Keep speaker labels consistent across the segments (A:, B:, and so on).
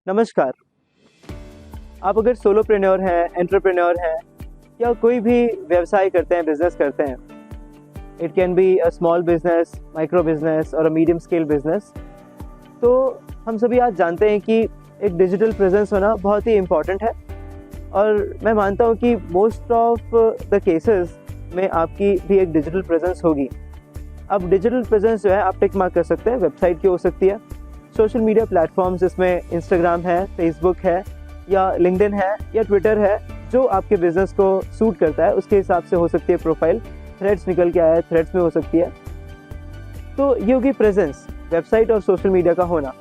A: नमस्कार। आप अगर सोलोप्रेन्योर हैं, एंटरप्रेन्योर हैं या कोई भी व्यवसाय करते हैं, बिजनेस करते हैं, it can be a small business, micro business और अ मीडियम स्केल बिजनेस, तो हम सभी आज जानते हैं कि एक डिजिटल प्रेजेंस होना बहुत ही इम्पॉर्टेंट है। और मैं मानता हूँ कि मोस्ट ऑफ द केसेस में आपकी भी एक डिजिटल प्रेजेंस होगी। अब डिजिटल प्रेजेंस जो है आप टिक मार्क कर सकते हैं, वेबसाइट की हो सकती है, सोशल मीडिया प्लेटफॉर्म्स जिसमें इंस्टाग्राम है, फेसबुक है या लिंक्डइन है या ट्विटर है, जो आपके बिजनेस को सूट करता है उसके हिसाब से हो सकती है प्रोफाइल। थ्रेड्स निकल के आया है, थ्रेड्स में हो सकती है। तो ये होगी प्रेजेंस, वेबसाइट और सोशल मीडिया का होना।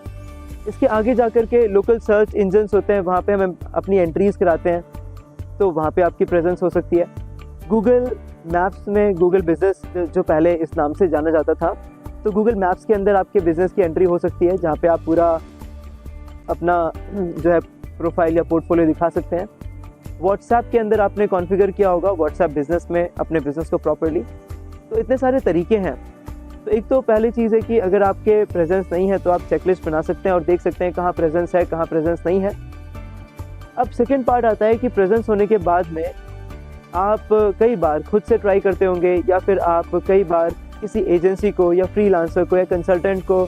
A: इसके आगे जाकर के लोकल सर्च इंजन्स होते हैं, वहाँ पे हम अपनी एंट्रीज कराते हैं, तो वहाँ पे आपकी प्रेजेंस हो सकती है। गूगल मैप्स में गूगल बिजनेस जो पहले इस नाम से जाना जाता था, तो गूगल मैप्स के अंदर आपके बिज़नेस की एंट्री हो सकती है, जहाँ पे आप पूरा अपना जो है प्रोफाइल या पोर्टफोलियो दिखा सकते हैं। व्हाट्सएप के अंदर आपने कॉन्फ़िगर किया होगा व्हाट्सएप बिज़नेस में अपने बिज़नेस को प्रॉपर्ली। तो इतने सारे तरीके हैं। तो एक तो पहली चीज़ है कि अगर आपके प्रेजेंस नहीं है तो आप चेकलिस्ट बना सकते हैं और देख सकते हैं कहाँ प्रेजेंस है, कहाँ प्रेजेंस नहीं है। अब सेकेंड पार्ट आता है कि प्रेजेंस होने के बाद में आप कई बार खुद से ट्राई करते होंगे या फिर आप कई बार किसी एजेंसी को या फ्रीलांसर को या कंसल्टेंट को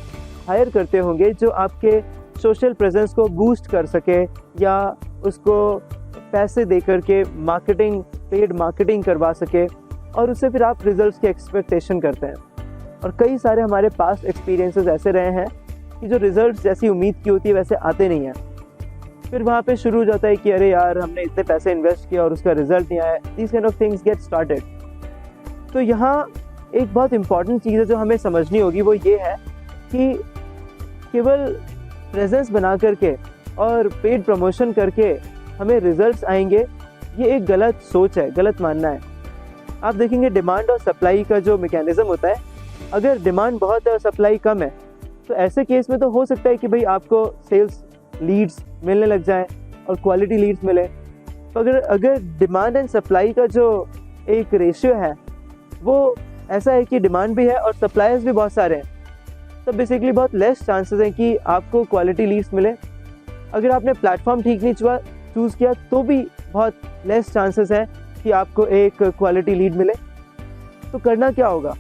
A: हायर करते होंगे जो आपके सोशल प्रेजेंस को बूस्ट कर सके या उसको पैसे दे करके मार्केटिंग, पेड मार्केटिंग करवा सके, और उससे फिर आप रिजल्ट्स की एक्सपेक्टेशन करते हैं। और कई सारे हमारे पास्ट एक्सपीरियंसेस ऐसे रहे हैं कि जो रिजल्ट्स जैसी उम्मीद की होती है वैसे आते नहीं हैं। फिर वहाँ पे शुरू हो जाता है कि अरे यार, हमने इतने पैसे इन्वेस्ट किया और उसका रिजल्ट नहीं आया। These kind of things get started. तो यहाँ एक बहुत इंपॉर्टेंट चीज़ है जो हमें समझनी होगी, वो ये है कि केवल प्रेजेंस बना करके और पेड प्रमोशन करके हमें रिजल्ट्स आएंगे, ये एक गलत सोच है, गलत मानना है। आप देखेंगे डिमांड और सप्लाई का जो मैकेनिज्म होता है, अगर डिमांड बहुत है और सप्लाई कम है तो ऐसे केस में तो हो सकता है कि भाई आपको सेल्स लीड्स मिलने लग जाएं और क्वालिटी लीड्स मिले। तो अगर डिमांड एंड सप्लाई का जो एक रेशियो है वो ऐसा है कि डिमांड भी है और सप्लायर्स भी बहुत सारे हैं, तो बेसिकली बहुत लेस चांसेस हैं कि आपको क्वालिटी लीड्स मिले। अगर आपने प्लेटफॉर्म ठीक नहीं चूज़ किया तो भी बहुत लेस चांसेस हैं कि आपको एक क्वालिटी लीड मिले। तो करना क्या होगा?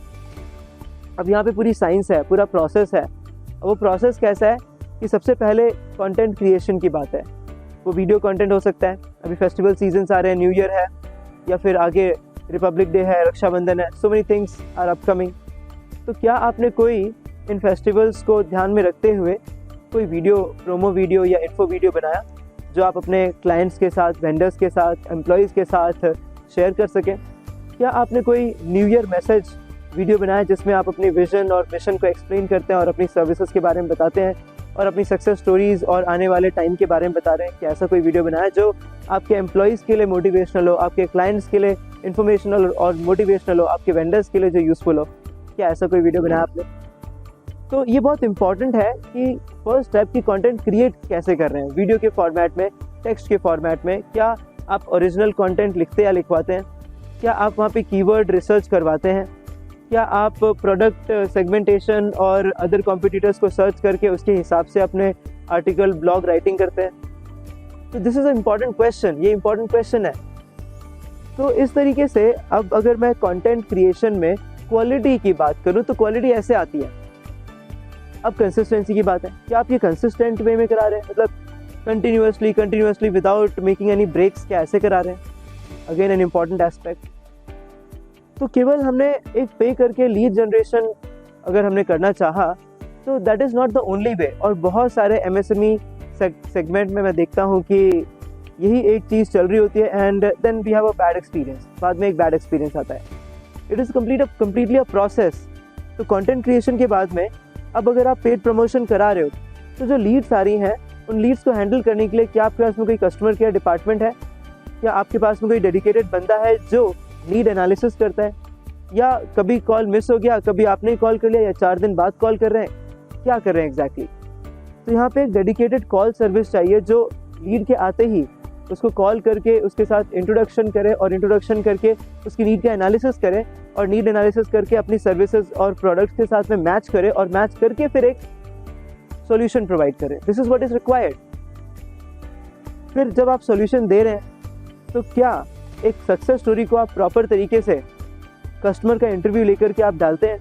A: अब यहाँ पे पूरी साइंस है, पूरा प्रोसेस है। वो प्रोसेस कैसा है कि सबसे पहले कंटेंट क्रिएशन की बात है। वो वीडियो कंटेंट हो सकता है, अभी फेस्टिवल सीजन्स आ रहे हैं, न्यू ईयर है या फिर आगे रिपब्लिक डे है, रक्षाबंधन है, so many things are upcoming. तो क्या आपने कोई इन फेस्टिवल्स को ध्यान में रखते हुए कोई वीडियो, प्रोमो वीडियो या इन्फो वीडियो बनाया जो आप अपने क्लाइंट्स के साथ, वेंडर्स के साथ, एम्प्लॉयज़ के साथ शेयर कर सकें? क्या आपने कोई न्यू ईयर मैसेज वीडियो बनाया जिसमें आप अपनी विजन और मिशन को एक्सप्लेन करते हैं और अपनी सर्विसेज के बारे में बताते हैं और अपनी सक्सेस स्टोरीज़ और आने वाले टाइम के बारे में बता रहे हैं? क्या ऐसा कोई वीडियो बनाया जो आपके एम्प्लॉयज़ के लिए मोटिवेशनल हो, आपके क्लाइंट्स के लिए इन्फॉर्मेशनल और मोटिवेशनल हो, आपके वेंडर्स के लिए जो यूज़फुल हो? क्या ऐसा कोई वीडियो बनाया आपने? तो ये बहुत इंपॉर्टेंट है कि फर्स्ट स्टेप की कंटेंट क्रिएट कैसे कर रहे हैं, वीडियो के फॉर्मेट में, टेक्स्ट के फॉर्मेट में। क्या आप ओरिजिनल कंटेंट लिखते या लिखवाते हैं? क्या आप वहाँ पे कीवर्ड रिसर्च करवाते हैं? क्या आप प्रोडक्ट सेगमेंटेशन और अदर कॉम्पिटिटर्स को सर्च करके उसके हिसाब से अपने आर्टिकल, ब्लॉग राइटिंग करते हैं? तो this is a important question, ये इम्पॉर्टेंट क्वेश्चन है। तो इस तरीके से अब अगर मैं कंटेंट क्रिएशन में क्वालिटी की बात करूँ तो क्वालिटी ऐसे आती है। अब कंसिस्टेंसी की बात है, क्या आप ये कंसिस्टेंट वे में करा रहे हैं, मतलब continuously without making any breaks, क्या ऐसे करा रहे हैं? Again an important aspect. तो केवल हमने एक पे करके लीड जनरेशन अगर हमने करना चाहा तो that is not the only way. और बहुत सारे MSME सेगमेंट में मैं देखता हूँ कि यही एक चीज़ चल रही होती है and then we have a bad experience, बाद में एक बैड एक्सपीरियंस आता है। It is completely a process. तो कंटेंट क्रिएशन के बाद में अब अगर आप पेड प्रमोशन करा रहे हो तो जो लीड्स आ रही हैं उन लीड्स को हैंडल करने के लिए क्या आपके पास में कोई कस्टमर केयर डिपार्टमेंट है? क्या आपके पास में कोई डेडिकेटेड बंदा है जो नीड एनालिसिस करता है? या कभी कॉल मिस हो गया, कभी आपने कॉल कर लिया या 4 दिन बाद कॉल कर रहे हैं, क्या कर रहे हैं एग्जैक्टली? तो यहाँ पे एक डेडिकेटेड कॉल सर्विस चाहिए जो लीड के आते ही उसको कॉल करके उसके साथ इंट्रोडक्शन करे और इंट्रोडक्शन करके उसकी नीड का एनालिसिस करे और नीड एनालिसिस करके अपनी सर्विसेज और प्रोडक्ट्स के साथ में मैच करे और मैच करके फिर एक सॉल्यूशन प्रोवाइड करे। This is what is required. फिर जब आप सॉल्यूशन दे रहे हैं तो क्या एक सक्सेस स्टोरी को आप प्रॉपर तरीके से कस्टमर का इंटरव्यू लेकर के आप डालते हैं,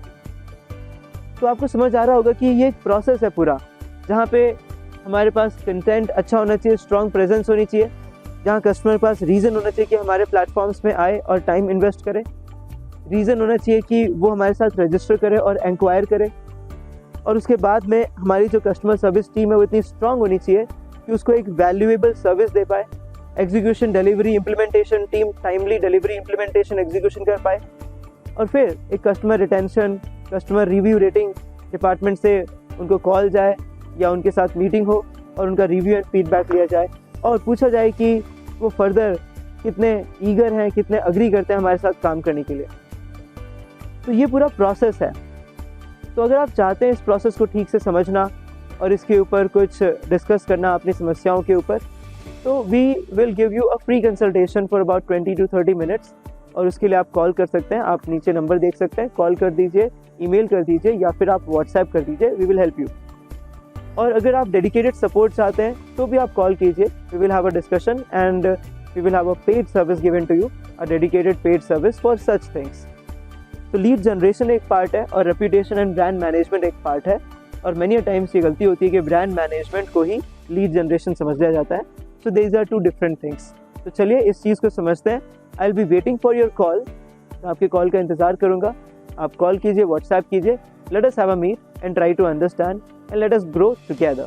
A: तो आपको समझ आ रहा होगा कि ये एक प्रोसेस है पूरा, जहाँ पे हमारे पास कंटेंट अच्छा होना चाहिए, स्ट्रॉन्ग प्रेजेंस होनी चाहिए, जहाँ कस्टमर के पास रीज़न होना चाहिए कि हमारे प्लेटफॉर्म्स में आए और टाइम इन्वेस्ट करे, रीज़न होना चाहिए कि वो हमारे साथ रजिस्टर करे और इंक्वायर करे, और उसके बाद में हमारी जो कस्टमर सर्विस टीम है वो इतनी स्ट्रांग होनी चाहिए कि उसको एक वैल्यूएबल सर्विस दे पाए, execution delivery implementation team timely delivery implementation execution कर पाए, और फिर एक customer retention customer review rating department से उनको कॉल जाए या उनके साथ मीटिंग हो और उनका रिव्यू एंड फीडबैक लिया जाए और पूछा जाए कि वो फर्दर कितने ईगर हैं, कितने अग्री करते हैं हमारे साथ काम करने के लिए। तो ये पूरा प्रोसेस है। तो अगर आप चाहते हैं इस प्रोसेस को ठीक से समझना और इसके ऊपर कुछ डिस्कस करना अपनी समस्याओं के ऊपर, तो we will give you a free consultation for about 20 to 30 minutes, और उसके लिए आप कॉल कर सकते हैं। आप नीचे नंबर देख सकते हैं, कॉल कर दीजिए, ईमेल कर दीजिए या फिर आप व्हाट्सएप कर दीजिए, वी विल हेल्प यू। और अगर आप डेडिकेटेड सपोर्ट चाहते हैं तो भी आप कॉल कीजिए, we will have a discussion and we will have a paid service given to you, a dedicated paid service for such things. तो लीड जनरेशन एक पार्ट है और रेपुटेशन एंड ब्रांड मैनेजमेंट एक पार्ट है, और many times ये गलती होती है कि ब्रांड मैनेजमेंट को ही लीड जनरेशन समझ लिया जाता है। So these are two different things. तो चलिए इस चीज़ को समझते हैं। I will be waiting for your call, मैं आपके कॉल का इंतजार करूंगा। आप कॉल कीजिए, व्हाट्सएप कीजिए, let us have a meet and try to understand and let us grow together.